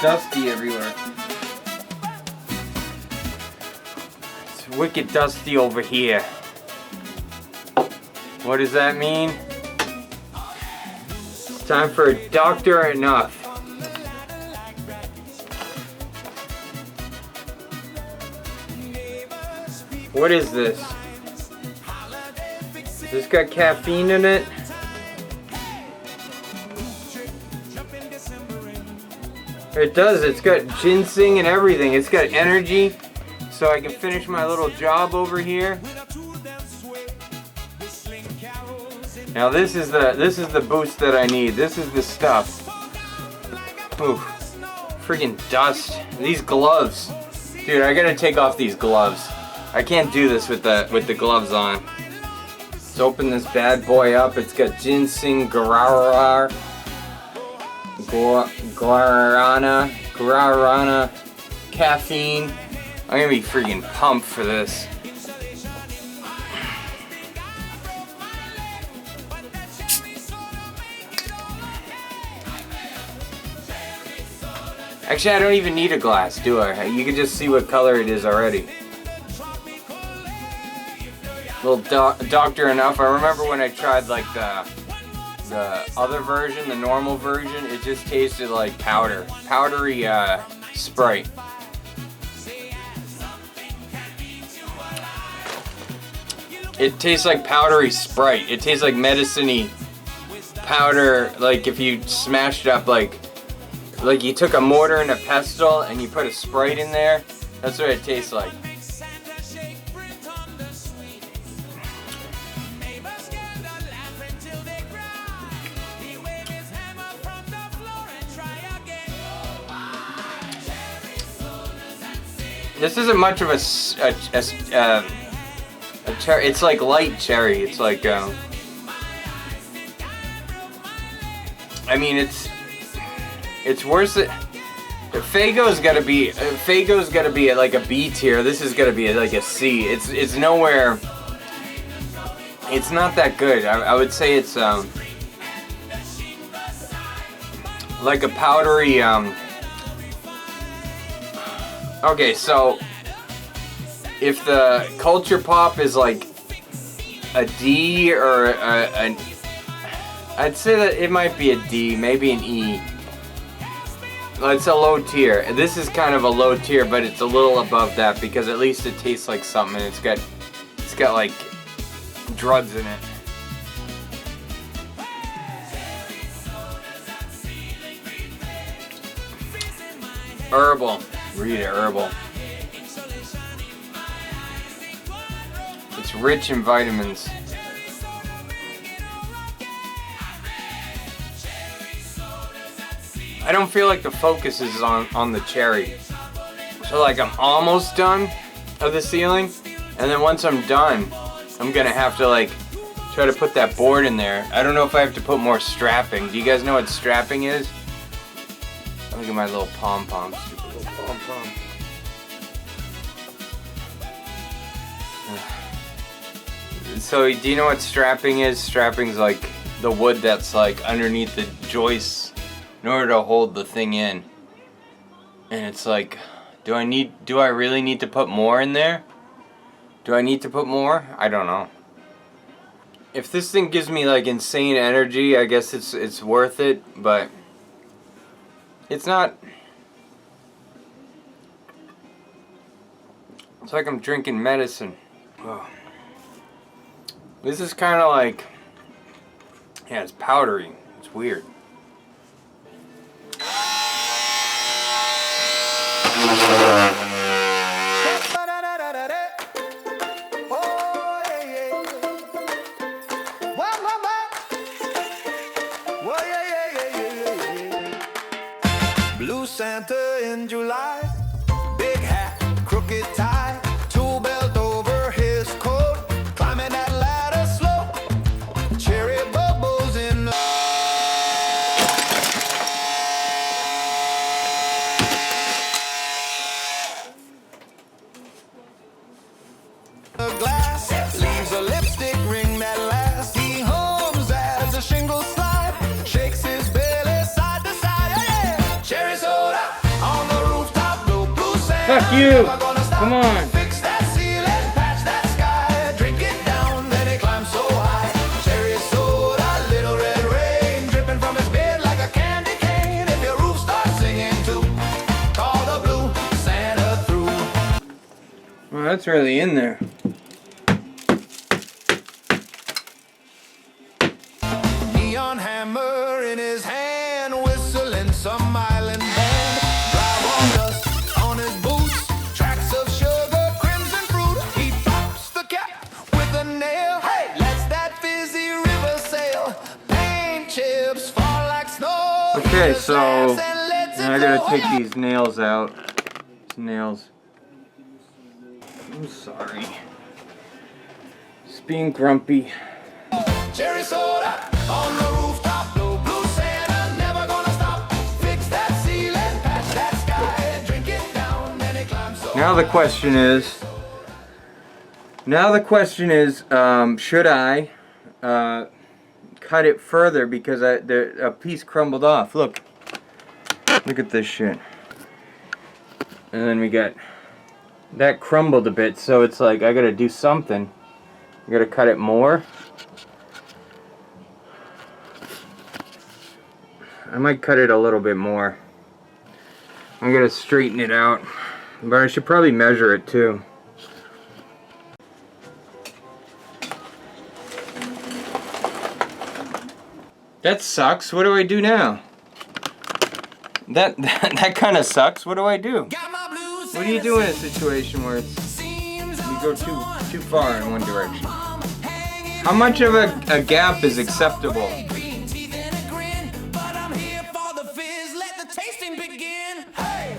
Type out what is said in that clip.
dusty everywhere. It's wicked dusty over here. What does that mean? It's time for Dr. Enuf. What is this? Has this got caffeine in it? It does. It's got ginseng and everything. It's got energy, so I can finish my little job over here. Now this is the boost that I need. This is the stuff. Ooh, freaking dust. These gloves, dude. I gotta take off these gloves. I can't do this with the gloves on. Let's open this bad boy up. It's got ginseng, guarana, caffeine. I'm gonna be freaking pumped for this. Actually, I don't even need a glass, do I? You can just see what color it is already. Little Dr. Enuf. I remember when I tried like the other version, the normal version, it just tasted like powdery Sprite. It tastes like powdery Sprite. It tastes like medicine-y powder, like if you smashed up like you took a mortar and a pestle and you put a Sprite in there. That's what it tastes like. This isn't much of a cherry. It's like light cherry. It's like I mean, it's worse than Faygo's got to be like a B tier. This is got to be like a C. It's nowhere. It's not that good. I would say it's like a powdery Okay, so if the Culture Pop is like a D or I'd say that it might be a D, maybe an E. It's a low tier. This is kind of a low tier, but it's a little above that because at least it tastes like something. It's got like drugs in it. Herbal. Read it, herbal. It's rich in vitamins. I don't feel like the focus is on the cherry. So like I'm almost done of the ceiling, and then once I'm done, I'm gonna have to like try to put that board in there. I don't know if I have to put more strapping. Do you guys know what strapping is? Look at my little pom-poms. So do you know what strapping is? Strapping's like the wood that's like underneath the joists in order to hold the thing in. And it's like, do I really need to put more in there? Do I need to put more? I don't know. If this thing gives me like insane energy, I guess it's worth it, but it's not. It's like I'm drinking medicine. Oh. This is kind of like, yeah, it's powdery. It's weird. Blue Santa in July, big hat, crooked tie, tool belt over his coat, climbing that ladder slope, cherry bubbles in a glass, leaves a lipstick ring that lasts. He hums as a shingle slide, shakes his belly side to side. Yeah, cherry soda Fuck you! Come on! Fix that ceiling, patch that sky, drink it down, then it climbs so high. Cherry soda, little red rain, dripping from his bed like a candy cane. If your roof starts singing too, call the blue Santa through. Well, that's really in there. Neon hammer in his hand, whistling some island band. Drywall dust on his boots, tracks of sugar, crimson fruit. He pops the cap with a nail. Hey, lets that fizzy river sail. Paint chips fall like snow. Okay, He just so laughs and lets now I it gotta go. take these nails out. These nails. I'm sorry. Just being grumpy. Cherry soda on the rooftop, blue, blue Santa, never gonna stop. Fix that ceiling, patch that sky, drink it down, then it climbs so Now the question is. Should I cut it further because a piece crumbled off? Look at this shit. And then we got that crumbled a bit, so it's like I gotta do something. I gotta cut it more. I might cut it a little bit more. I'm gonna straighten it out, but I should probably measure it too. That sucks. What do I do now? That kind of sucks. What do I do? got my blue What do you do in a situation where it's you go too far in one direction? How much of a gap is acceptable? green teeth and a grin, but I'm here for the fizz. Let the tasting begin. Hey,